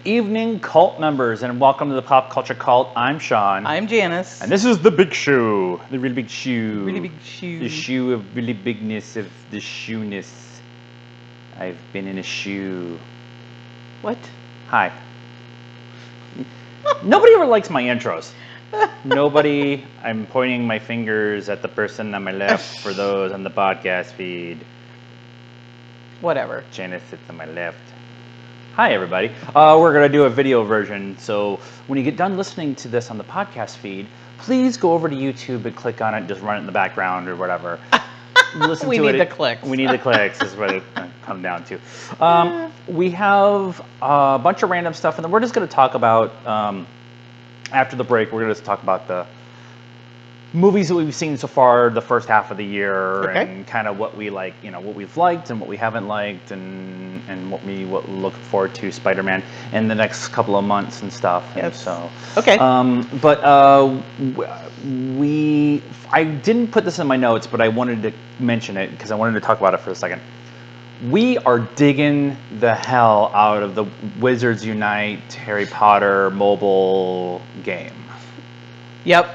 evening, cult members, and welcome to the Pop Culture Cult. I'm Sean. I'm Janice. And this is the big shoe. The really big shoe. Really big shoe. The shoe of really bigness of the shoeness. I've been in a shoe. What? Hi. Nobody ever likes my intros. Nobody. I'm pointing my fingers at the person on my left for those on the podcast feed. Whatever. Janice sits on my left. Hi, everybody. We're going to do a video version. So when you get done listening to this on the podcast feed, please go over to YouTube and click on it. Just run it in the background or whatever. Listen we to need it. the clicks. We need the clicks is what it comes down to. We have a bunch of random stuff, and then we're just going to talk about, after the break, we're going to just talk about the movies that we've seen so far the first half of the year, and kind of what we like, what we've liked and what we haven't liked, and what we look forward to Spider-Man in the next couple of months and stuff. Yes. And so, okay. I didn't put this in my notes, but I wanted to mention it because I wanted to talk about it for a second. We are digging the hell out of the Wizards Unite Harry Potter mobile game. Yep.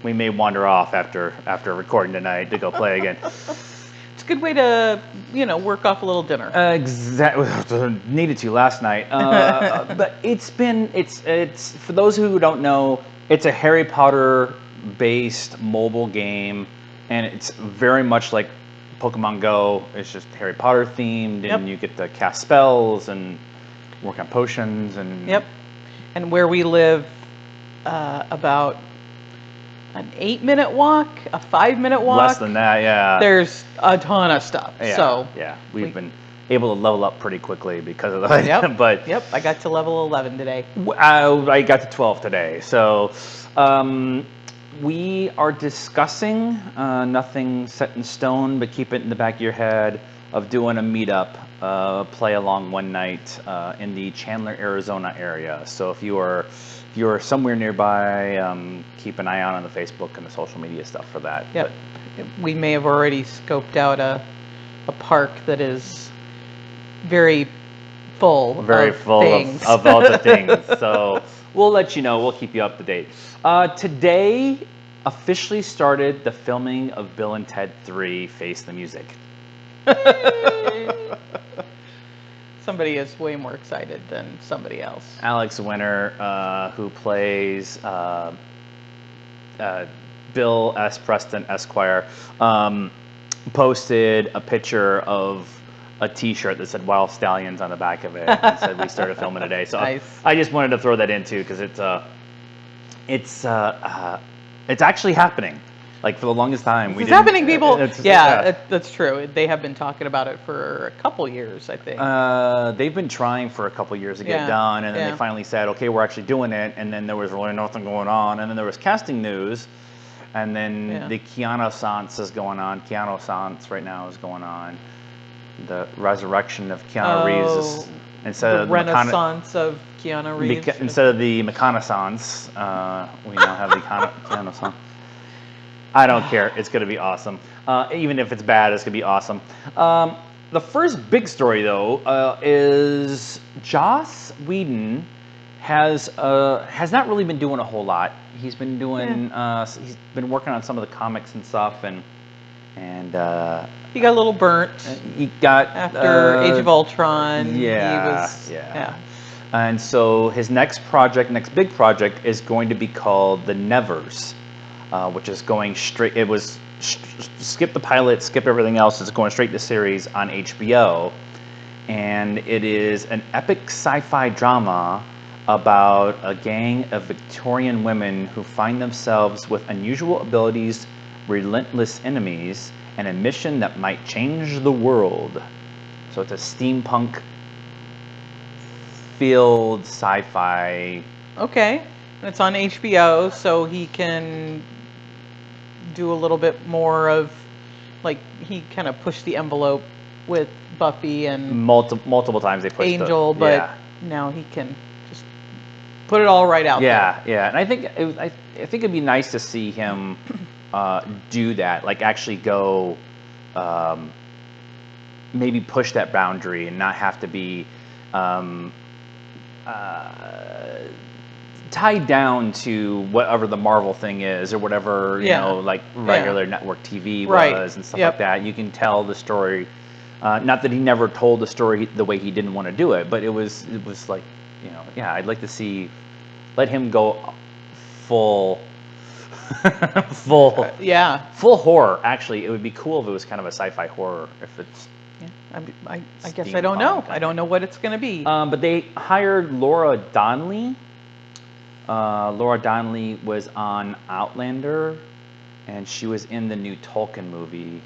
We may wander off after recording tonight to go play again. It's a good way to, work off a little dinner. Exactly. Needed to last night. But it's for those who don't know, it's a Harry Potter based mobile game, and it's very much like Pokemon Go. It's just Harry Potter themed, and you get to cast spells and work on potions and. Yep. And where we live, about an 8-minute walk, a 5-minute walk. Less than that, yeah. There's a ton of stuff. Yeah, so yeah, we've been able to level up pretty quickly because of that. Yep. But yep, I got to level 11 today. I got to 12 today. So we are discussing nothing set in stone, but keep it in the back of your head of doing a meetup, play along one night in the Chandler, Arizona area. So if you're somewhere nearby, keep an eye out on the Facebook and the social media stuff for that. Yep. We may have already scoped out a park that is very full of all the things. So we'll let you know. We'll keep you up to date. Today officially started the filming of Bill and Ted 3 Face the Music. Somebody is way more excited than somebody else. Alex Winter, who plays Bill S. Preston, Esquire, posted a picture of a T-shirt that said "Wild Stallions" on the back of it, and said we started filming today. So nice. I just wanted to throw that in too because it's actually happening. Like for the longest time, it's happening, people. That's true. They have been talking about it for a couple years, I think. They've been trying for a couple years to get done, and then they finally said, "Okay, we're actually doing it." And then there was really nothing going on, and then there was casting news, and then the Keanu Sans is going on. Keanu Sans right now is going on. The resurrection of Keanu Reeves is instead of the renaissance of Keanu Reeves. Instead of the reconnaissance, we now have the Keanu Sans. I don't care. It's going to be awesome. Even if it's bad, it's going to be awesome. The first big story, though, is Joss Whedon has not really been doing a whole lot. He's been doing he's been working on some of the comics and stuff, and he got a little burnt. He got after Age of Ultron. Yeah, he was, And so his next big project, is going to be called The Nevers. Which is going straight. It was skip the pilot, skip everything else. It's going straight to series on HBO, and it is an epic sci-fi drama about a gang of Victorian women who find themselves with unusual abilities, relentless enemies, and a mission that might change the world. So it's a steampunk filled sci-fi. Okay, it's on HBO, so he can do a little bit more of, like, he kind of pushed the envelope with Buffy and multiple times they pushed Angel, but now he can just put it all right out there. Yeah, and I think it'd be nice to see him do that, like actually go maybe push that boundary and not have to be um, tied down to whatever the Marvel thing is, or whatever like regular network TV was, and stuff like that. You can tell the story. Not that he never told the story the way he didn't want to do it, but it was like, I'd like to see, let him go full, full horror. Actually, it would be cool if it was kind of a sci-fi horror. If it's I guess I don't know. I don't know what it's going to be. But they hired Laura Donnelly. Laura Donnelly was on Outlander, and she was in the new Tolkien movie.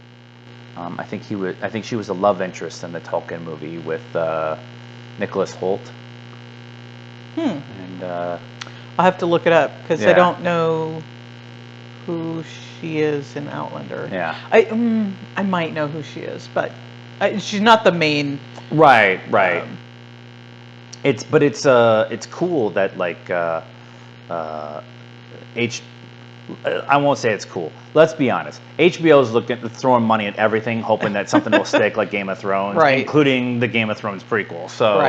I think she was a love interest in the Tolkien movie with Nicholas Hoult. And I'll have to look it up because I don't know who she is in Outlander. Yeah. I might know who she is, but she's not the main. Right. It's cool that like I won't say it's cool. Let's be honest. HBO's throwing money at everything, hoping that something will stick, like Game of Thrones, including the Game of Thrones prequel. So,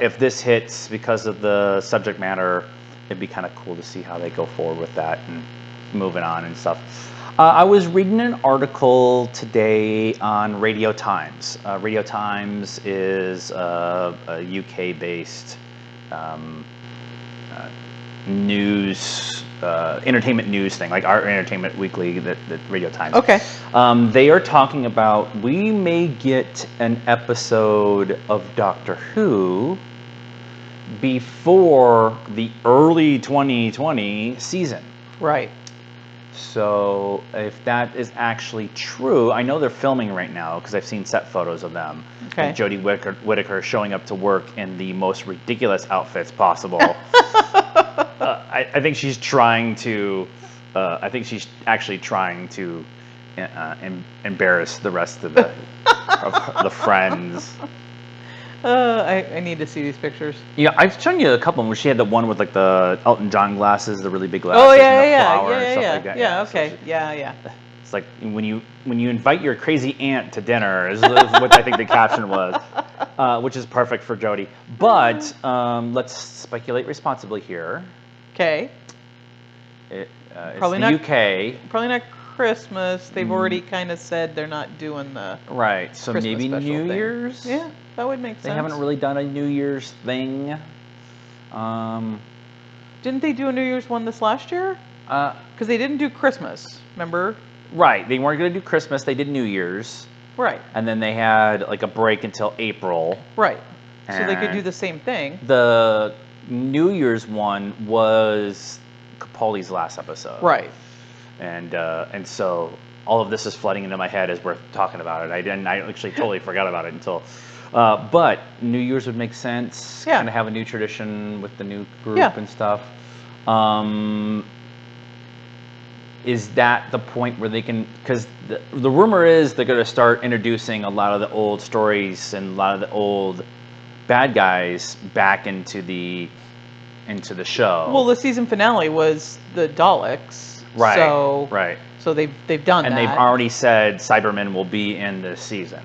if this hits because of the subject matter, it'd be kind of cool to see how they go forward with that and moving on and stuff. I was reading an article today on Radio Times. Radio Times is a UK-based news, entertainment news thing, like our Entertainment Weekly, that Radio Times. Okay. They are talking about, we may get an episode of Doctor Who before the early 2020 season. Right. So if that is actually true, I know they're filming right now because I've seen set photos of them. Okay. And Jodie Whittaker showing up to work in the most ridiculous outfits possible. I think she's trying to. I think she's actually trying to embarrass the rest of the of the friends. I need to see these pictures. Yeah, I've shown you a couple of them where she had the one with like the Elton John glasses, the really big glasses, Oh and the yeah, flower and stuff like that. yeah. So Okay, yeah. it's like when you invite your crazy aunt to dinner is what I think the caption was, which is perfect for Jodie. But let's speculate responsibly here. Okay. Probably it's the UK. Probably not Christmas. They've already kind of said they're not doing the right. So Christmas maybe New thing. Year's. Yeah, that would make sense. They haven't really done a New Year's thing. Didn't they do a New Year's one this last year? Because they didn't do Christmas. Remember? Right. They weren't going to do Christmas. They did New Year's. Right. And then they had like a break until April. Right. So they could do the same thing. The New Year's one was Capaldi's last episode. Right. And so all of this is flooding into my head as we're talking about it. I actually totally forgot about it until. But New Year's would make sense. Yeah. Kind of have a new tradition with the new group and stuff. Is that the point where they can? Because the rumor is they're going to start introducing a lot of the old stories and a lot of the old bad guys back into the show. Well, the season finale was the Daleks. Right. So, right. So they've done and that. And they've already said Cybermen will be in this season.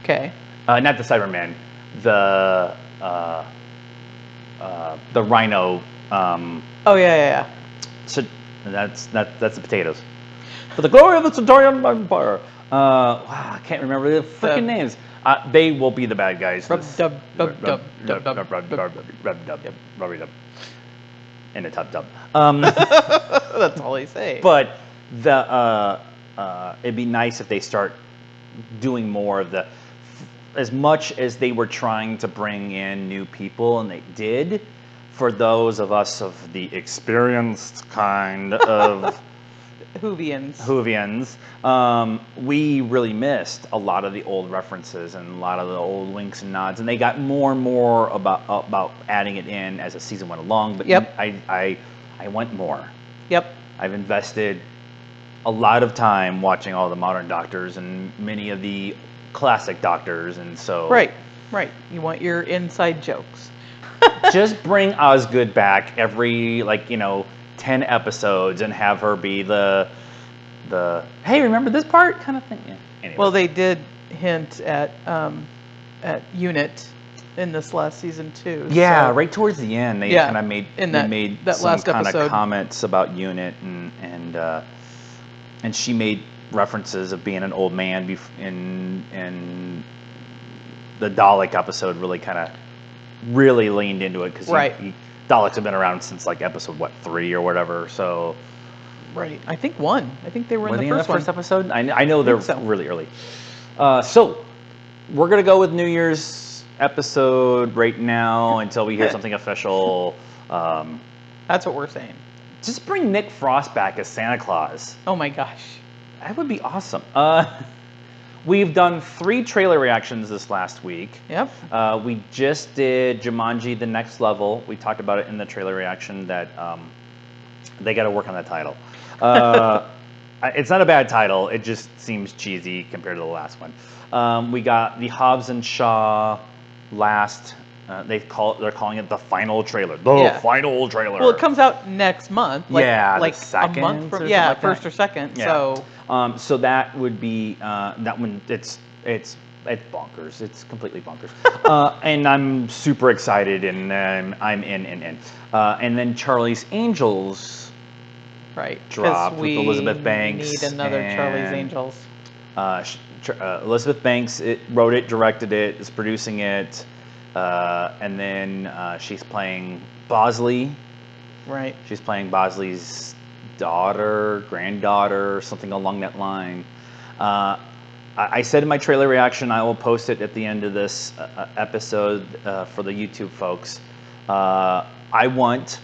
Okay. Not the Cybermen. The Rhino. Oh yeah. So that's the potatoes. For the glory of the Centaurian Empire. Wow, I can't remember the freaking names. They will be the bad guys. In a tub. That's all they say. But it'd be nice if they start doing more of the. As much as they were trying to bring in new people, and they did, for those of us of the experienced kind of Whovians, we really missed a lot of the old references and a lot of the old winks and nods, and they got more and more about adding it in as the season went along. But I want more. Yep. I've invested a lot of time watching all the modern Doctors and many of the classic Doctors, and so right. You want your inside jokes. Just bring Osgood back every 10 episodes and have her be the hey, remember this part kind of thing. Yeah. Anyway. Well, they did hint at Unit in this last season too. Yeah, so. right towards the end, they Yeah, kind of made in they that- made that some last kind of episode. comments about Unit, and she made references of being an old man in the Dalek episode. Really leaned into it because Right. Daleks have been around since like episode 3 or whatever. So Right. I think one. I think they were were in they the first one. first episode? I know they're so. really early. So we're gonna go with New Year's episode right now until we hear something official. That's what we're saying. Just bring Nick Frost back as Santa Claus. Oh my gosh. That would be awesome. We've done 3 trailer reactions this last week. Yep. We just did Jumanji: The Next Level. We talked about it in the trailer reaction that they got to work on that title. It's not a bad title. It just seems cheesy compared to the last one. We got the Hobbs and Shaw last. They're calling it the final trailer. Final trailer. Well, it comes out next month. Like, Yeah, the like second a month or from something like first that. or second. Yeah. So So that would be that one. It's bonkers. It's completely bonkers. And I'm super excited, and I'm in. And then Charlie's Angels right. 'Cause dropped with we Elizabeth Banks. need another Charlie's and, Angels. Elizabeth Banks wrote it, directed it, is producing it, and then she's playing Bosley. Right. She's playing Bosley's daughter, granddaughter, something along that line. I said in my trailer reaction, I will post it at the end of this episode for the YouTube folks. I want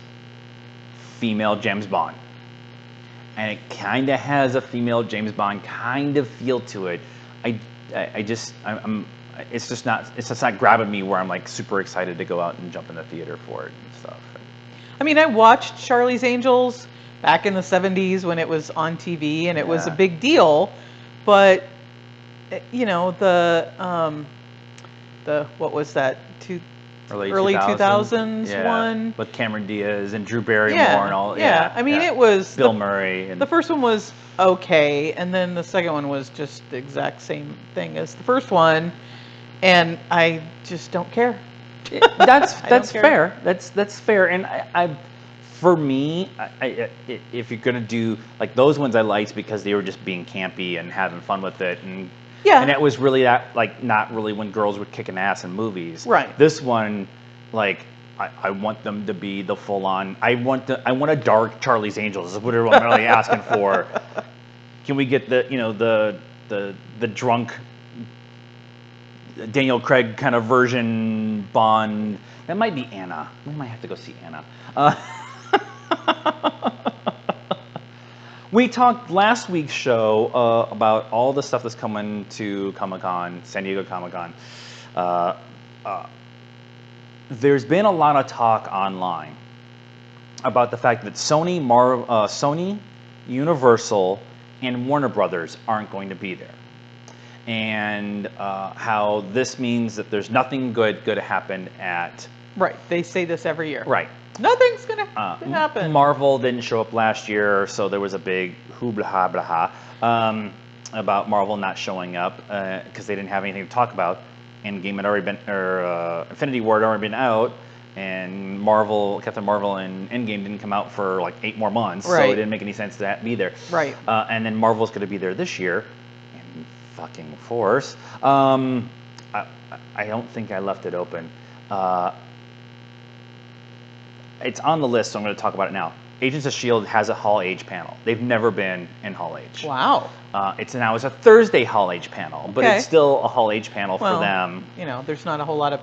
female James Bond. And it kind of has a female James Bond kind of feel to it. It's just not grabbing me where I'm like super excited to go out and jump in the theater for it and stuff. I mean, I watched Charlie's Angels back in the 70s when it was on TV, and it was a big deal. But you know, the what was that? Early 2000s one with Cameron Diaz and Drew Barrymore and all. Yeah, I mean, it was Bill Murray. And the first one was okay, and then the second one was just the exact same thing as the first one, and I just don't care. That's fair. That's fair. And for me, if you're gonna do like those ones, I liked because they were just being campy and having fun with it, and it was really that like not really when girls were kicking ass in movies. Right. This one, like I want them to be the full on. I want a dark Charlie's Angels is what I'm really asking for. Can we get the drunk Daniel Craig kind of version Bond? That might be Anna. We might have to go see Anna. We talked last week's show about all the stuff that's coming to Comic-Con, San Diego Comic-Con. There's been a lot of talk online about the fact that Sony, Universal, and Warner Brothers aren't going to be there. And how this means that there's nothing good going to happen at... Right, they say this every year. Right. Nothing's going to happen. Marvel didn't show up last year, so there was a big hoobla-ha about Marvel not showing up because they didn't have anything to talk about. Endgame had already been, or Infinity War had already been out, and Captain Marvel and Endgame didn't come out for like 8 more months, so it didn't make any sense to be there. Right. And then Marvel's going to be there this year, in fucking force. I don't think I left it open. It's on the list, so I'm going to talk about it now. Agents of S.H.I.E.L.D. has a Hall H panel. They've never been in Hall H. Wow. It's a Thursday Hall H panel, but it's still a Hall H panel for them. You know, there's not a whole lot of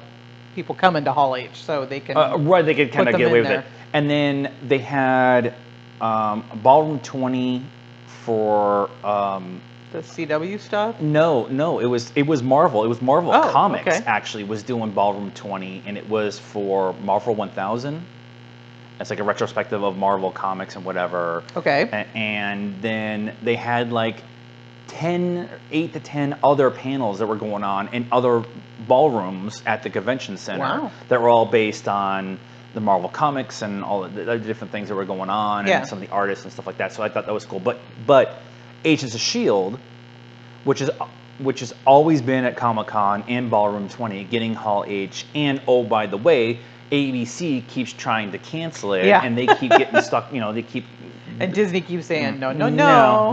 people coming to Hall H, so they can right, they could kind of get away with it. And then they had Ballroom 20 for the CW stuff. No, it was Marvel. It was Marvel Comics actually was doing Ballroom 20, and it was for Marvel 1000. It's like a retrospective of Marvel Comics and whatever. Okay. And then they had like 8 to 10 other panels that were going on in other ballrooms at the convention center that were all based on the Marvel Comics and all the different things that were going on and some of the artists and stuff like that. So I thought that was cool. But Agents of S.H.I.E.L.D., which is which has always been at Comic-Con and Ballroom 20, getting Hall H, and oh, by the way, ABC keeps trying to cancel it, Yeah. and they keep getting stuck, they keep... And Disney keeps saying, no. No.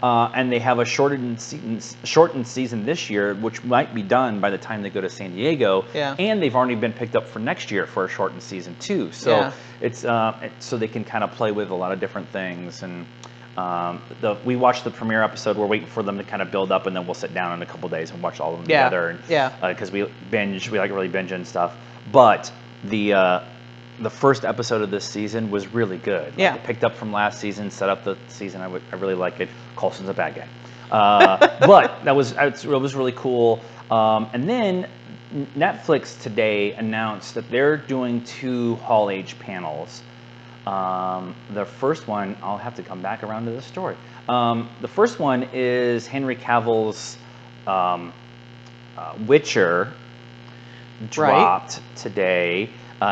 And they have a shortened season this year, which might be done by the time they go to San Diego. Yeah. And they've already been picked up for next year for a shortened season too. So Yeah. it's so they can kind of play with a lot of different things. And we watched the premiere episode. We're waiting for them to kind of build up, and then we'll sit down in a couple days and watch all of them together. And, because we like really binge and stuff. But the first episode of this season was really good. Yeah. It picked up from last season, set up the season. I really like it. Coulson's a bad guy. But it was really cool. And then Netflix today announced that they're doing 2 Hall H panels. The first one, I'll have to come back around to this story. The first one is Henry Cavill's Witcher dropped today.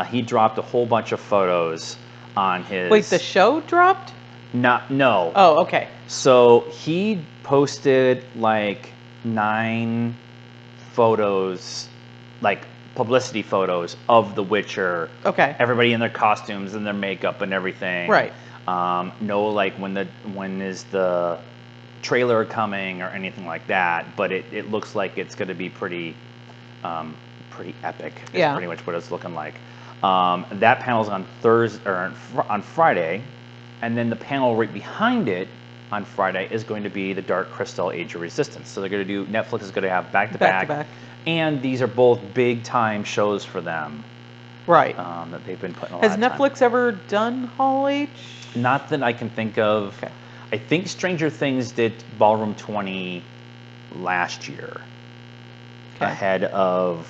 He dropped a whole bunch of photos on his... Wait, the show dropped? No. Oh, okay. So he posted like 9 photos, like publicity photos of The Witcher. Okay. Everybody in their costumes and their makeup and everything. Right. No, like when is the trailer coming or anything like that. But it looks like it's going to be pretty epic. Is pretty much what it's looking like. That panel's on Thursday or on Friday, and then the panel right behind it on Friday is going to be the Dark Crystal: Age of Resistance. So they're going to do... Netflix is going to have back-to-back, and these are both big-time shows for them. Right. That they've been putting a lot Has of time. Netflix ever done Hall H? Not that I can think of. Okay. I think Stranger Things did Ballroom 20 last year, ahead of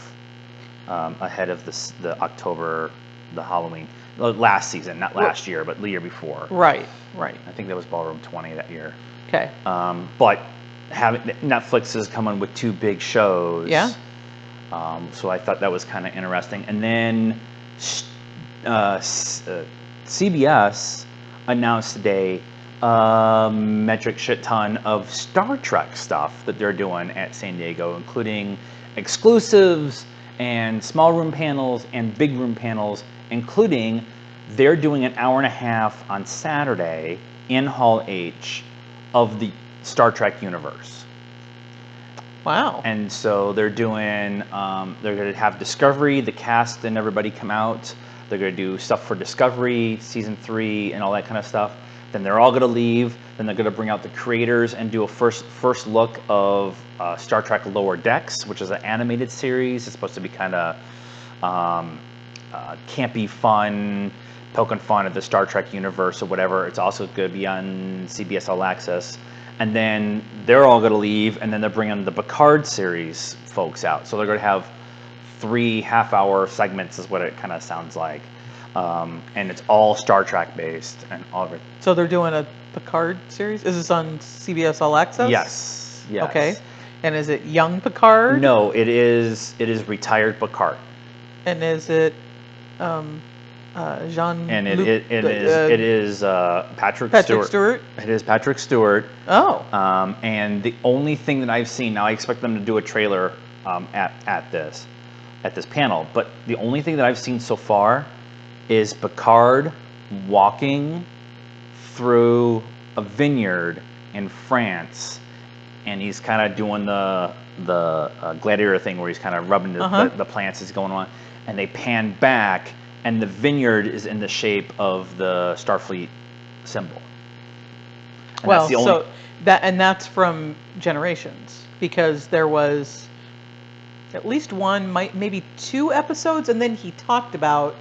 the October, the Halloween, last season, not last year, but the year before. Right. I think that was Ballroom 20 that year. Okay. But Netflix is coming with 2 big shows. Yeah. So I thought that was kind of interesting. And then CBS announced today metric shit ton of Star Trek stuff that they're doing at San Diego, including exclusives and small room panels and big room panels, including they're doing an hour and a half on Saturday in Hall H of the Star Trek universe. Wow. And so they're doing, they're going to have Discovery, the cast and everybody come out. They're going to do stuff for Discovery, Season 3, and all that kind of stuff. Then they're all going to leave. Then they're going to bring out the creators and do a first look of Star Trek Lower Decks, which is an animated series. It's supposed to be kind of campy fun, poking fun at the Star Trek universe or whatever. It's also going to be on CBS All Access. And then they're all going to leave, and then they're bringing the Picard series folks out. So they're going to have 3 half-hour segments is what it kind of sounds like. And it's all Star Trek based and all of it. So they're doing a Picard series? Is this on CBS All Access? Yes. Okay. And is it young Picard? No, it is retired Picard. And is it Jean? And it is Patrick Stewart. It is Patrick Stewart. Oh. And the only thing that I've seen now, I expect them to do a trailer at this panel, but the only thing that I've seen so far is Picard walking through a vineyard in France, and he's kind of doing the gladiator thing where he's kind of rubbing the plants as going on, and they pan back, and the vineyard is in the shape of the Starfleet symbol. And that's from Generations, because there was at least one, maybe 2 episodes, and then he talked about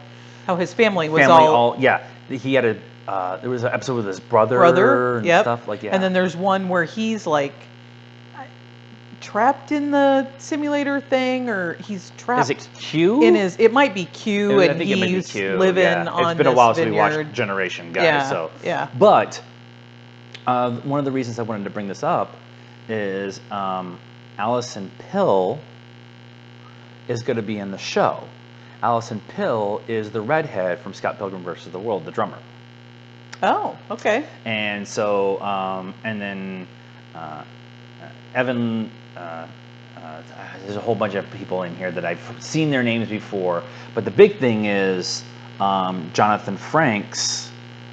how his family was he had there was an episode with his brother and stuff like And then there's one where he's like trapped in the simulator thing, or he's trapped. Is it Q? It might be Q, and he's living on this It's been a while since vineyard. we watched Generation, guys. Yeah. But one of the reasons I wanted to bring this up is Allison Pill is going to be in the show. Allison Pill is the redhead from Scott Pilgrim vs. the World, the drummer. Oh, okay. And so, and then Evan. There's a whole bunch of people in here that I've seen their names before, but the big thing is Jonathan Frakes,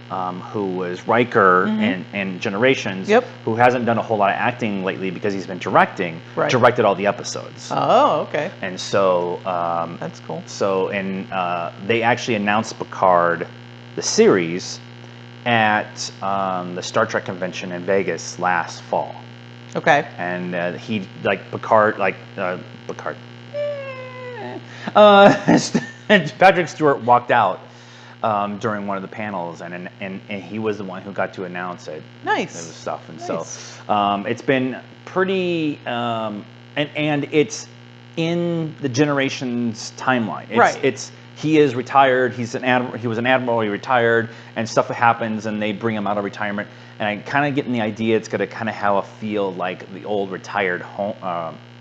who was Riker in Generations, Yep. who hasn't done a whole lot of acting lately because he's been directing. Right. Directed all the episodes. Oh, okay. And so that's cool. So they actually announced Picard, the series, at the Star Trek convention in Vegas last fall. Okay. And Picard. Patrick Stewart walked out during one of the panels, and he was the one who got to announce it. Nice. Stuff, and nice. so it's been pretty, and it's in the Generations timeline. He is retired. He was an admiral. He retired, and stuff happens, and they bring him out of retirement. And I kind of getting the idea it's going to kind of have a feel like the old retired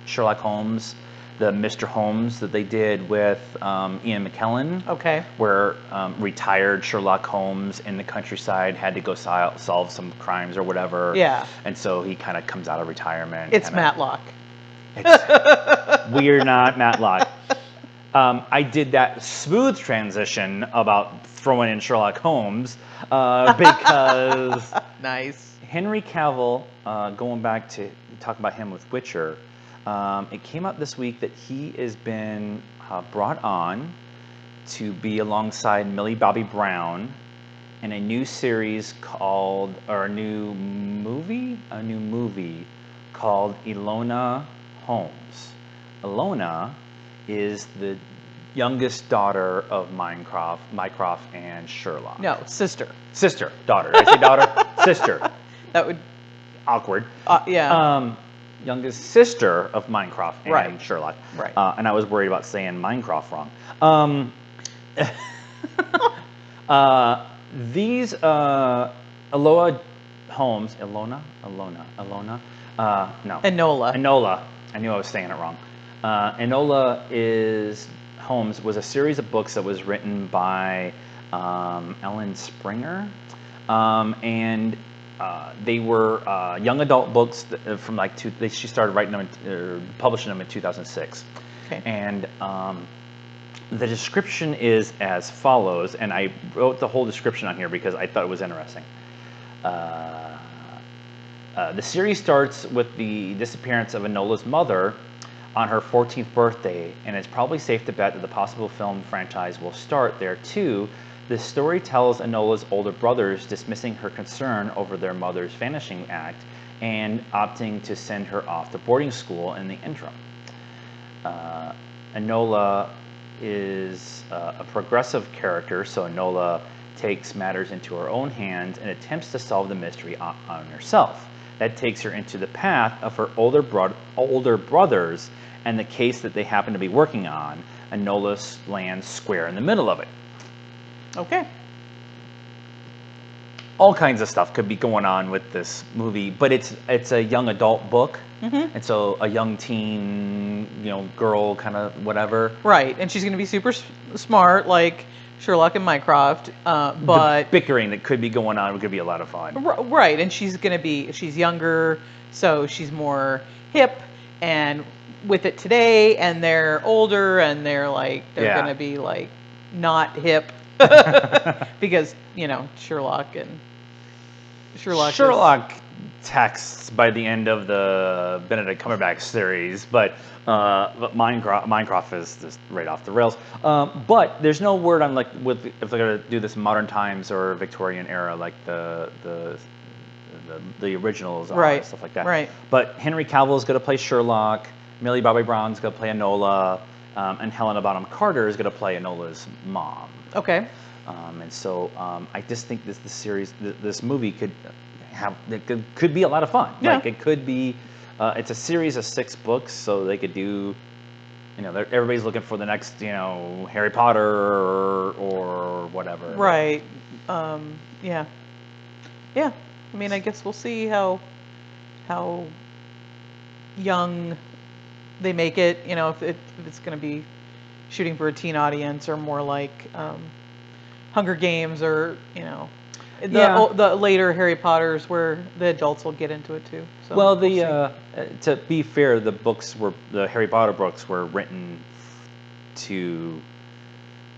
Sherlock Holmes, the Mr. Holmes that they did with Ian McKellen. Okay. Where retired Sherlock Holmes in the countryside had to go solve some crimes or whatever. Yeah. And so he kind of comes out of retirement. It's Matlock. We're not Matlock. I did that smooth transition about throwing in Sherlock Holmes because nice. Henry Cavill, going back to talk about him with Witcher, it came out this week that he has been brought on to be alongside Millie Bobby Brown in a new series a new movie called Ilona Holmes. Ilona is the youngest daughter of Mycroft and Sherlock. No, sister. Sister, daughter. Did I say daughter? Sister. That would awkward. Yeah. Youngest sister of Mycroft and Sherlock. Right. And I was worried about saying Minecraft wrong. These Ilona Holmes, no. Enola. I knew I was saying it wrong. Enola Holmes was a series of books that was written by Ellen Springer, and they were young adult books from she started writing them, publishing them in 2006. Okay. And the description is as follows, and I wrote the whole description on here because I thought it was interesting. The series starts with the disappearance of Enola's mother on her 14th birthday, and it's probably safe to bet that the possible film franchise will start there too. The story tells Enola's older brothers dismissing her concern over their mother's vanishing act and opting to send her off to boarding school in the interim. Enola is a progressive character, so Enola takes matters into her own hands and attempts to solve the mystery on herself. That takes her into the path of her older brothers and the case that they happen to be working on. Enola lands square in the middle of it. Okay. All kinds of stuff could be going on with this movie, but it's a young adult book, and so a young teen, girl kind of whatever. Right, and she's going to be super smart, like Sherlock and Mycroft, but the bickering that could be going on could be a lot of fun. Right, and she's younger, so she's more hip and with it today, and they're older, and they're going to be not hip because Sherlock texts by the end of the Benedict Cumberbatch series, but Minecraft is just right off the rails. But there's no word on if they're gonna do this in modern times or Victorian era, like the originals, right, stuff like that. Right. But Henry Cavill is gonna play Sherlock. Millie Bobby Brown's gonna play Enola, and Helena Bonham Carter is gonna play Enola's mom. Okay. And so I just think this movie could be a lot of fun. Yeah. It could be. It's a series of 6 books, so they could do. Everybody's looking for the next, Harry Potter or whatever. Right. Yeah. Yeah. I mean, I guess we'll see how young they make it. If it's going to be shooting for a teen audience or more like Hunger Games or. The later Harry Potters where the adults will get into it too. So Well, we'll to be fair, the Harry Potter books were written to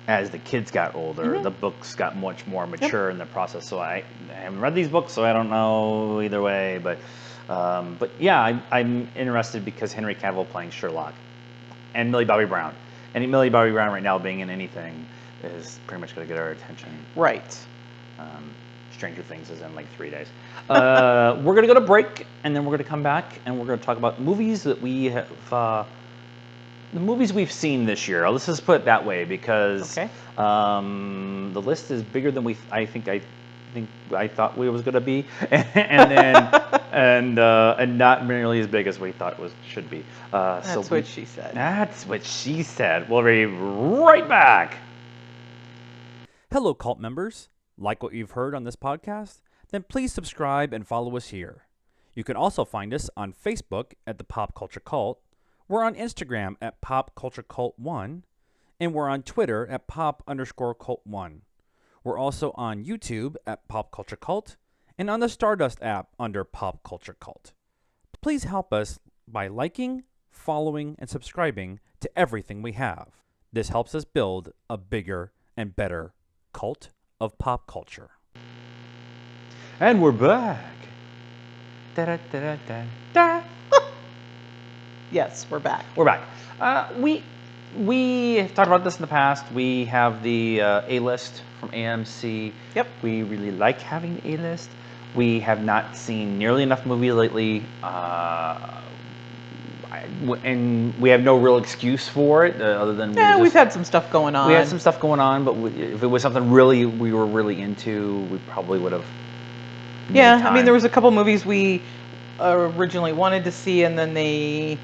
as the kids got older. The books got much more mature in the process. So I haven't read these books, so I don't know either way. But yeah, I'm interested because Henry Cavill playing Sherlock, and Millie Bobby Brown, and Millie Bobby Brown right now being in anything is pretty much going to get our attention. Right. Stranger Things is in like 3 days. We're going to go to break, and then we're going to come back, and we're going to talk about movies that we have, the movies we've seen this year. Let's just put it that way, because the list is bigger than I think I thought it was going to be, and then and not nearly as big as we thought it should be. That's what she said. That's what she said. We'll be right back. Hello, cult members. Like what you've heard on this podcast? Then please subscribe and follow us here. You can also find us on Facebook at the Pop Culture Cult. We're on Instagram at PopCultureCult1, and we're on Twitter at Pop_Cult1. We're also on YouTube at PopCultureCult and on the Stardust app under PopCultureCult. Please help us by liking, following, and subscribing to everything we have. This helps us build a bigger and better cult of pop culture. And we're back. Da-da-da-da-da. Yes, we're back. We're back. We have talked about this in the past. We have the A-list from AMC. Yep. We really like having the A-list. We have not seen nearly enough movies lately, and we have no real excuse for it other than we've had some stuff going on. We had some stuff going on, but if it was something we were really into, we probably would have. Yeah, I mean, there was a couple movies we originally wanted to see, and then they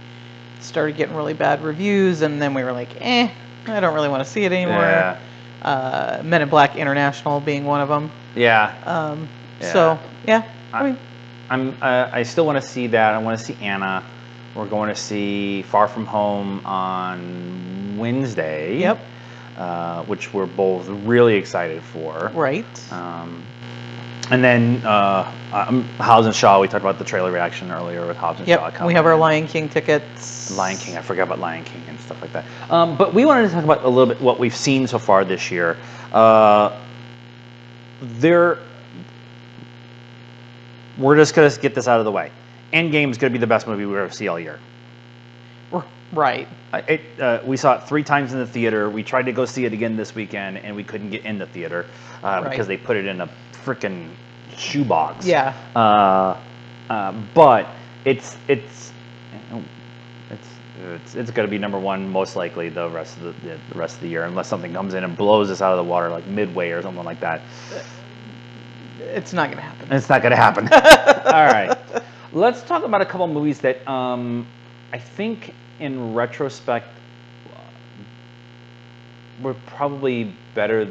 started getting really bad reviews, and then we were like, I don't really want to see it anymore. Yeah. Men in Black International being one of them. Yeah. So yeah, I still want to see that. I want to see Anna. We're going to see Far From Home on Wednesday. Yep. Which we're both really excited for. Right. And then Hobbs and Shaw. We talked about the trailer reaction earlier with Hobbs and Shaw. Yep. We have our Lion King tickets. Lion King. I forgot about Lion King and stuff like that. But we wanted to talk about a little bit what we've seen so far this year. We're just going to get this out of the way. Endgame is going to be the best movie we ever see all year. Right. We saw it 3 times in the theater. We tried to go see it again this weekend, and we couldn't get in the theater because they put it in a freaking shoebox. Yeah. But it's going to be number 1 most likely the rest of the year, unless something comes in and blows us out of the water like midway or something like that. It's not going to happen. It's not going to happen. All right. Let's talk about a couple movies that I think in retrospect were probably better,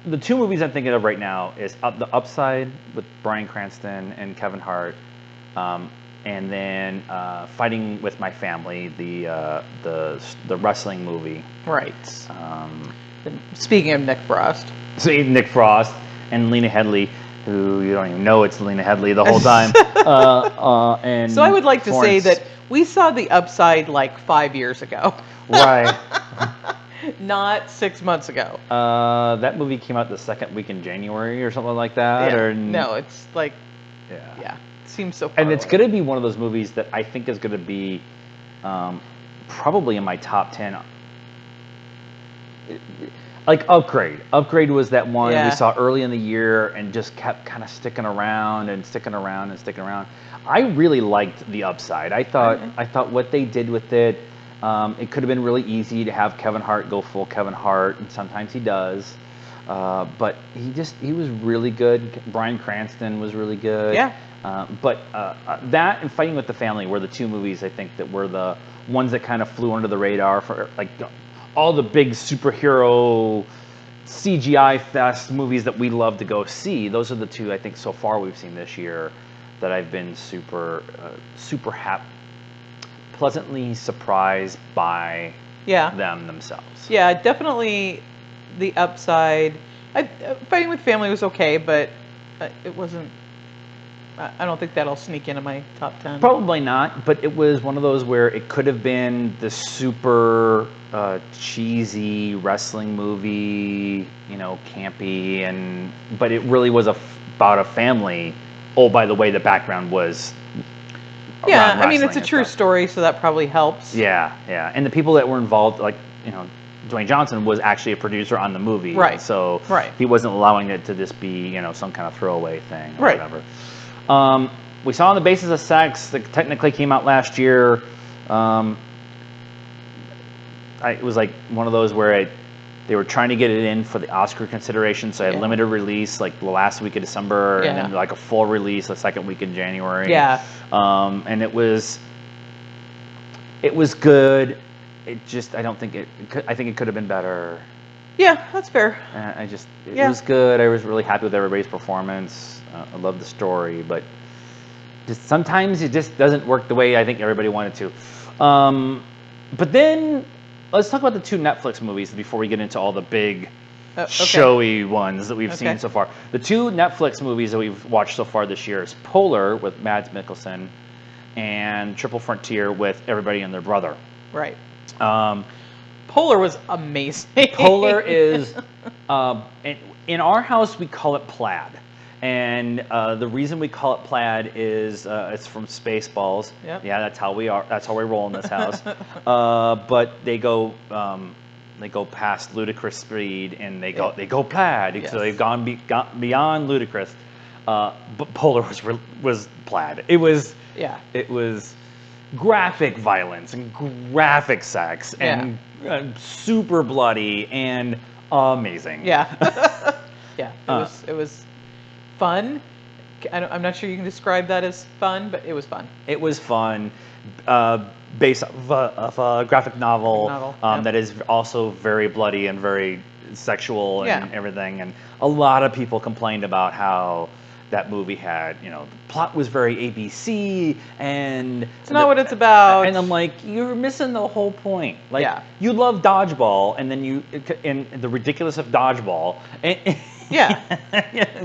the 2 movies I'm thinking of right now is The Upside with Bryan Cranston and Kevin Hart, and then Fighting with My Family, the wrestling movie. Right. Speaking of Nick Frost. See Nick Frost and Lena Headey, who you don't even know it's Lena Headey the whole time. And so I would like to say Florence. that we saw The Upside like 5 years ago. Right. Not 6 months ago. That movie came out the 2nd week in January or something like that. Yeah. No, it's like, yeah. It seems so far And it's away. going to be one of those movies that I think is going to be probably in my top 10. Like Upgrade. Upgrade was that one we saw early in the year and just kept kind of sticking around. I really liked The Upside. I thought what they did with it, it could have been really easy to have Kevin Hart go full Kevin Hart, and sometimes he does. But he was really good. Bryan Cranston was really good. Yeah. But that and Fighting with the Family were the 2 movies I think that were the ones that kind of flew under the radar for like all the big superhero CGI fest movies that we love to go see. Those are the 2 I think so far we've seen this year that I've been super pleasantly surprised by them themselves. Yeah, definitely the upside. Fighting with Family was okay, but it wasn't. I don't think that'll sneak into my top 10. Probably not, but it was one of those where it could have been the super cheesy wrestling movie, campy, but it really was about a family. Oh, by the way, the background was Yeah, around I mean, it's a wrestling and true stuff. story, so that probably helps. Yeah, and the people that were involved, like, Dwayne Johnson was actually a producer on the movie. Right. So Right. he wasn't allowing it to just be, some kind of throwaway thing or Right. whatever. We saw On the Basis of Sex that technically came out last year. It was like one of those where they were trying to get it in for the Oscar consideration, so I had limited release like the last week of December, and then like a full release the second week in January. Yeah. And it was good. It just, I don't think I think it could have been better. Yeah, that's fair. It was good. I was really happy with everybody's performance. I love the story, but just sometimes it just doesn't work the way I think everybody wanted to. But then let's talk about the 2 Netflix movies before we get into all the big showy ones that we've seen so far. The 2 Netflix movies that we've watched so far this year is Polar with Mads Mikkelsen and Triple Frontier with everybody and their brother. Right. Polar was amazing. Polar is, in our house we call it plaid. And the reason we call it plaid is it's from Spaceballs. Yep. Yeah, that's how we are. That's how we roll in this house. But they go past ludicrous speed, and they go plaid. Yes. So they've gone beyond ludicrous. But Polar was plaid. It was graphic violence and graphic sex and super bloody and amazing. Yeah. Yeah. It was fun. I'm not sure you can describe that as fun, but it was fun. It was fun, based off a graphic novel that is also very bloody and very sexual and everything. And a lot of people complained about how that movie had, the plot was very ABC and it's not what it's about. And I'm like, you're missing the whole point. Like, you love dodgeball, and then in the ridiculous of dodgeball. And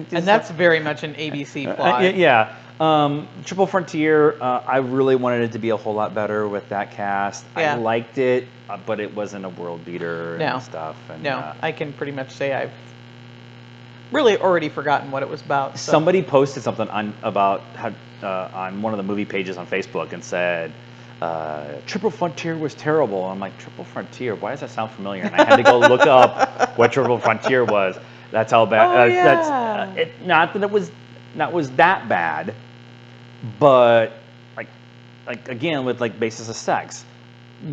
that's very much an ABC plot. Triple Frontier, I really wanted it to be a whole lot better with that cast. I liked it, but it wasn't a world beater and stuff. And, I can pretty much say I've really already forgotten what it was about. So. Somebody posted something on one of the movie pages on Facebook and said, Triple Frontier was terrible. I'm like, Triple Frontier? Why does that sound familiar? And I had to go look up what Triple Frontier was. That's how bad. Not that it was that bad, but like again with like Basis of Sex,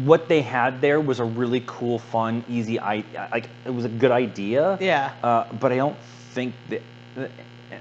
what they had there was a really cool, fun, easy. It was a good idea. Yeah. But I don't think that,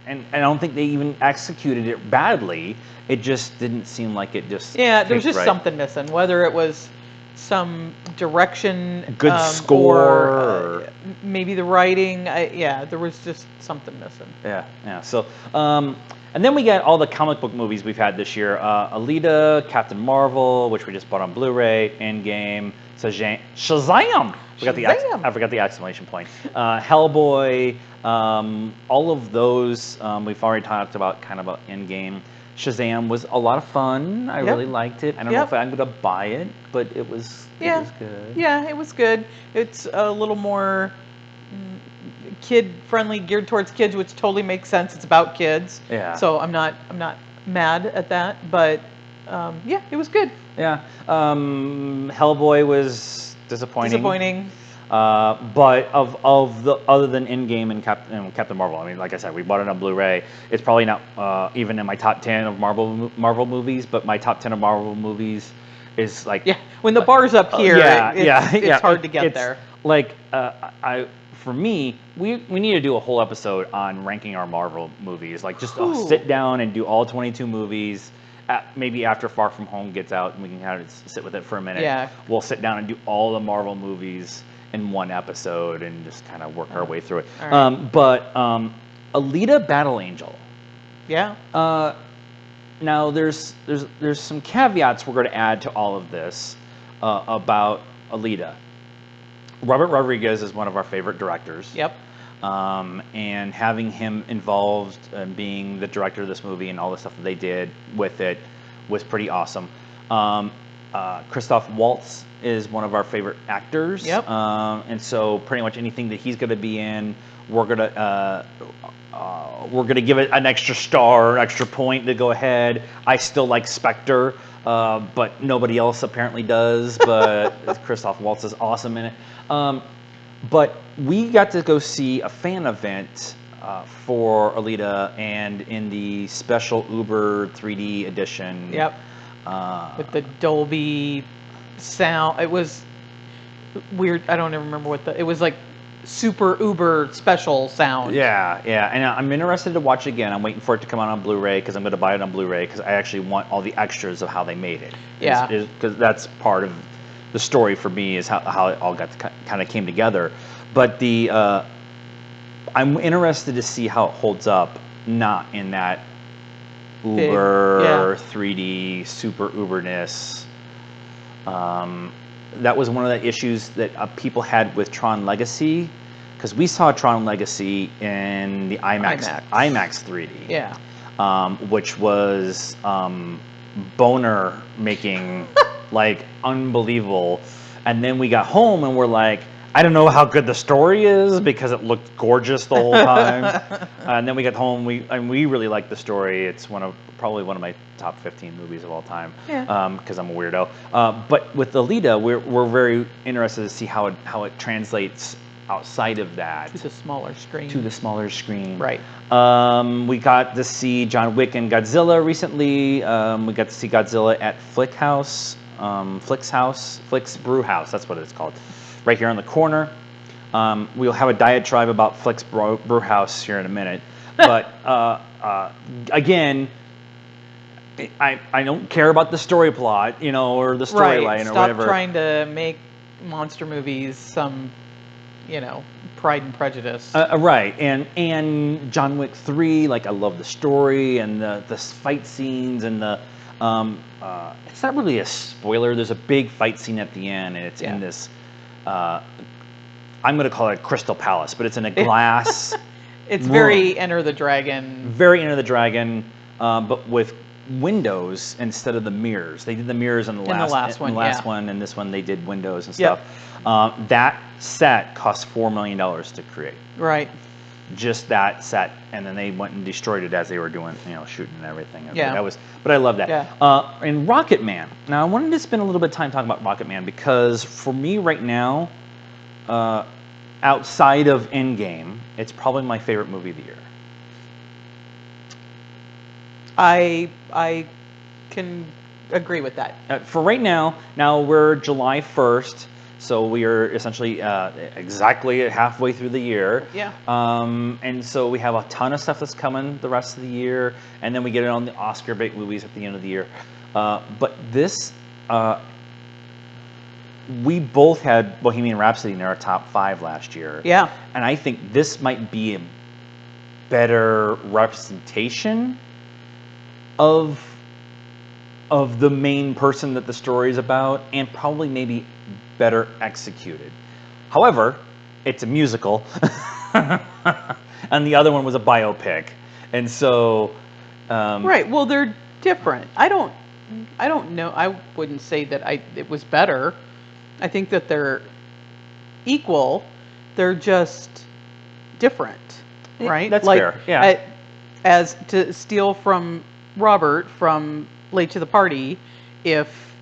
and I don't think they even executed it badly. It just didn't seem like it just. Yeah, there was just something missing. Whether it was some direction, good score, or maybe the writing. There was just something missing. Yeah. So, and then we got all the comic book movies we've had this year: Alita, Captain Marvel, which we just bought on Blu-ray, Endgame, Shazam! I forgot the exclamation point. Hellboy. All of those we've already talked about, kind of about Endgame. Shazam was a lot of fun. I really liked it. I don't know if I'm going to buy it, but it was good. Yeah, it was good. It's a little more kid-friendly, geared towards kids, which totally makes sense. It's about kids. Yeah. So I'm not mad at that, but it was good. Yeah. Hellboy was disappointing. But of the other than Endgame and Captain Marvel, I mean, like I said, we bought it on Blu-ray. It's probably not even in my top 10 of Marvel movies, but my top 10 of Marvel movies is like when the bar's up here, it's hard to get there. Like for me, we need to do a whole episode on ranking our Marvel movies. Like just sit down and do all 22 movies. Maybe after Far From Home gets out, and we can kind of sit with it for a minute. Yeah. We'll sit down and do all the Marvel movies in one episode and just kind of work our way through it. Right. But Alita Battle Angel. Yeah. Now there's some caveats we're going to add to all of this about Alita. Robert Rodriguez is one of our favorite directors. Yep. And having him involved in being the director of this movie and all the stuff that they did with it was pretty awesome. Christoph Waltz is one of our favorite actors. Yep. And so pretty much anything that he's going to be in, we're gonna give it an extra star, an extra point to go ahead. I still like Spectre, but nobody else apparently does. But Christoph Waltz is awesome in it. But we got to go see a fan event for Alita, and in the special Uber 3D edition. Yep. With the Dolby sound, it was weird. I don't even remember it was like super Uber special sound. Yeah, and I'm interested to watch it again. I'm waiting for it to come out on Blu-ray because I'm going to buy it on Blu-ray because I actually want all the extras of how they made it. Yeah. Because that's part of the story for me is how it all got to kind of came together. But I'm interested to see how it holds up, not in that Uber 3D super Uberness. That was one of the issues that people had with Tron Legacy, because we saw Tron Legacy in the IMAX 3D. Yeah. Which was boner making, like unbelievable. And then we got home and we're like, I don't know how good the story is because it looked gorgeous the whole time. And then we got home, we really liked the story. It's probably one of my top 15 movies of all time. Yeah. Because I'm a weirdo. But with Alita, we're very interested to see how it translates outside of that to the smaller screen. Right. We got to see John Wick and Godzilla recently. We got to see Godzilla at Flick's Brew House. That's what it's called. Right here on the corner. We'll have a diatribe about Flick's Brew House here in a minute. But again, I don't care about the story plot, or the storyline or whatever. Stop trying to make monster movies some, Pride and Prejudice. Right, and John Wick 3, like I love the story and the fight scenes and the. It's not really a spoiler. There's a big fight scene at the end, and it's in this. I'm going to call it Crystal Palace, but it's in a glass. It's very Enter the Dragon. Very Enter the Dragon, but with windows instead of the mirrors. They did the mirrors in the last one, and this one they did windows and stuff. That set cost $4 million to create. Right. Just that set, and then they went and destroyed it as they were doing, shooting and everything. Yeah. But I love that. Yeah. And Rocket Man. Now I wanted to spend a little bit of time talking about Rocket Man because for me right now, outside of Endgame, it's probably my favorite movie of the year. I can agree with that. For right now we're July 1st. So we are essentially exactly halfway through the year. Yeah. And so we have a ton of stuff that's coming the rest of the year, and then we get it on the Oscar bait movies at the end of the year. But this, we both had Bohemian Rhapsody in our top 5 last year. Yeah. And I think this might be a better representation of the main person that the story is about, and probably maybe better executed. However, it's a musical, and the other one was a biopic, and so right. Well, they're different. I don't know. I wouldn't say that it was better. I think that they're equal. They're just different, right? That's fair. Yeah. As to steal from Robert from Late to the Party, if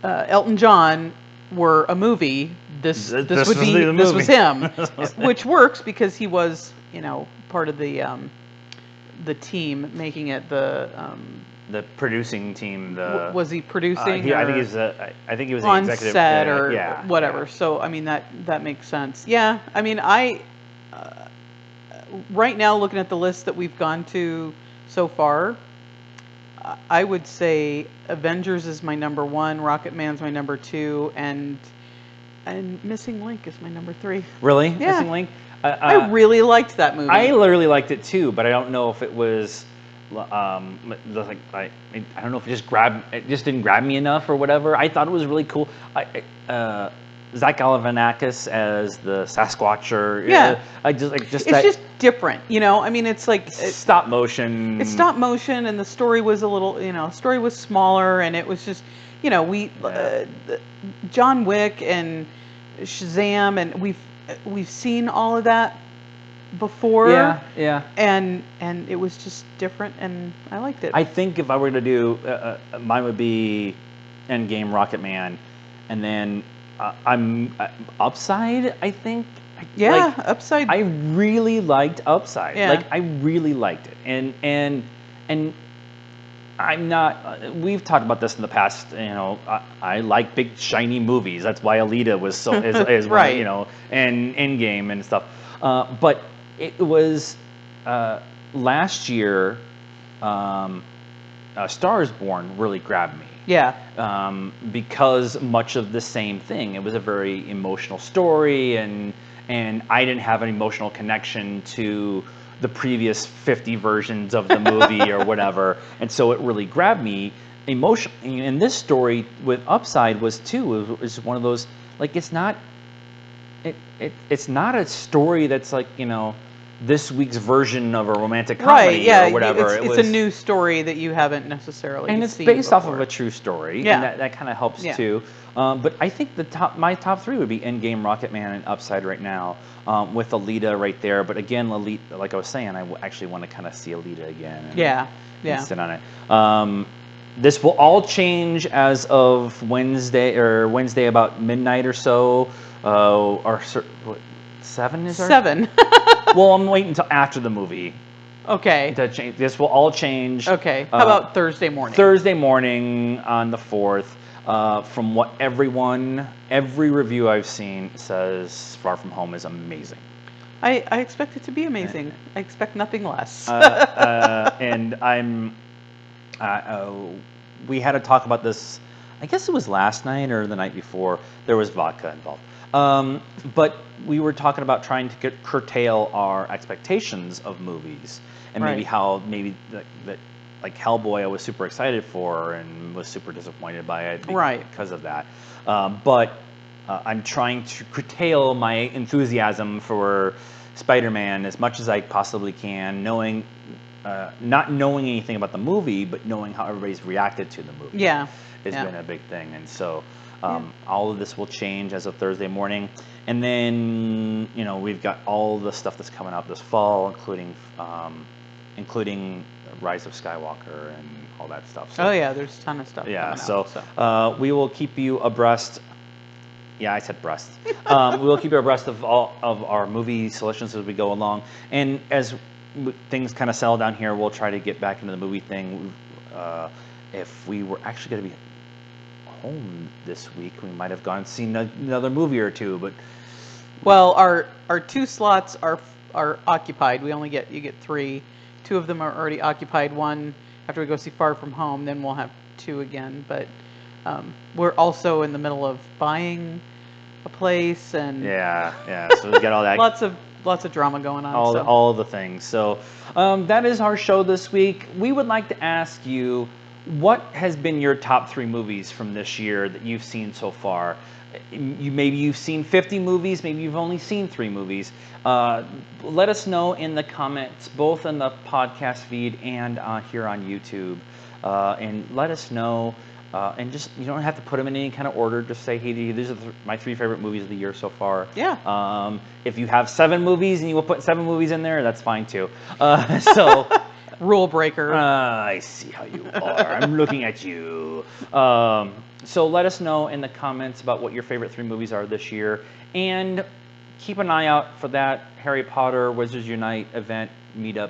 Elton John were a movie, this was him, which works because he was part of the team making it, the producing team. Was he producing? I think he was on the executive set or whatever. Yeah. So I mean that makes sense. Yeah, I mean right now looking at the list that we've gone to so far, I would say Avengers is my number 1, Rocket Man's my number 2, and Missing Link is my number 3. Really? Yeah. Missing Link? I really liked that movie. I literally liked it too, but I don't know if it was I don't know if it just didn't grab me enough or whatever. I thought it was really cool. Zach Galifianakis as the Sasquatcher. Yeah. It's just different, you know. I mean, it's like stop motion. It's stop motion, and the story was a little, you know, story was smaller, and it was just, you know, John Wick and Shazam, and we've seen all of that before. Yeah. And it was just different, and I liked it. I think if I were to do, mine would be Endgame, Rocket Man, and then I'm Upside. I think. Yeah, Upside. I really liked Upside. Yeah. Like I really liked it, and I'm not. We've talked about this in the past. You know, I like big shiny movies. That's why Alita was so is one, Right. you know, and Endgame and stuff. But it was last year. Star is Born really grabbed me. Yeah. Because much of the same thing. It was a very emotional story, and I didn't have an emotional connection to the previous 50 versions of the movie or whatever, and so it really grabbed me emotionally. And this story with Upside was too. It was one of those, like, it's not a story that's like, you know, this week's version of a romantic comedy or whatever. It's a new story that you haven't necessarily and it's seen based off of before. a true story, Yeah. and that kind of helps Yeah. too. But I think my top three would be Endgame, Rocket Man, and Upside right now, with Alita right there. But again, Alita, like I was saying, I actually want to kind of see Alita again. And sit on it. This will all change as of Wednesday about midnight or so. What, 7 is our 7. Well, I'm waiting until after the movie Okay. to change. This will all change. Okay. How about Thursday morning? Thursday morning on the 4th. From what every review I've seen says Far From Home is amazing. I expect it to be amazing. I expect nothing less. And we had to talk about this. I guess it was last night or the night before. There was vodka involved. But we were talking about trying to curtail our expectations of movies, and maybe Right. how that like Hellboy I was super excited for and was super disappointed by it Right. because of that. But I'm trying to curtail my enthusiasm for Spider-Man as much as I possibly can, knowing not knowing anything about the movie, but knowing how everybody's reacted to the movie. Yeah. Has Yeah. been a big thing, and so all of this will change as of Thursday morning, and then we've got all the stuff that's coming out this fall, including Rise of Skywalker and all that stuff. So, Oh yeah, there's a ton of stuff. yeah, coming so out, we will keep you abreast. Yeah, I said breast. We will keep you abreast of all of our movie selections as we go along, and as things kind of settle down here, we'll try to get back into the movie thing. If we were actually going to be home this week, we might have gone and seen another movie or two, but well, our 2 slots are occupied. You get 3. 2 of them are already occupied. One after we go see Far From Home, then we'll have 2 again. But we're also in the middle of buying a place, and yeah. So we got all that. lots of drama going on. All the things. So that is our show this week. We would like to ask you, what has been your top 3 movies from this year that you've seen so far? Maybe you've seen 50 movies, maybe you've only seen 3 movies. Let us know in the comments, both in the podcast feed and here on YouTube. And let us know. And just, you don't have to put them in any kind of order. Just say, hey, these are my 3 favorite movies of the year so far. Yeah. If you have 7 movies and you will put 7 movies in there, that's fine too. So. Rule breaker. I see how you are. I'm looking at you. So let us know in the comments about what your favorite 3 movies are this year. And keep an eye out for that Harry Potter Wizards Unite event meetup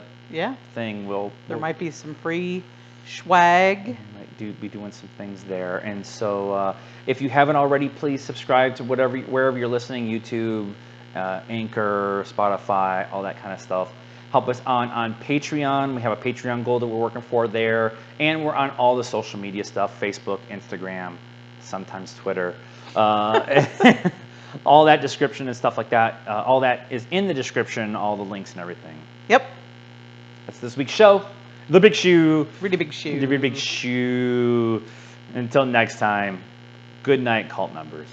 thing. There might be some free swag. We might be doing some things there. And so if you haven't already, please subscribe to wherever you're listening, YouTube, Anchor, Spotify, all that kind of stuff. Help us on Patreon. We have a Patreon goal that we're working for there. And we're on all the social media stuff, Facebook, Instagram, sometimes Twitter. All that description and stuff like that. All that is in the description, all the links and everything. Yep. That's this week's show. The Big Shoe. Really big shoe. The Really Big Shoe. Until next time, good night, cult members.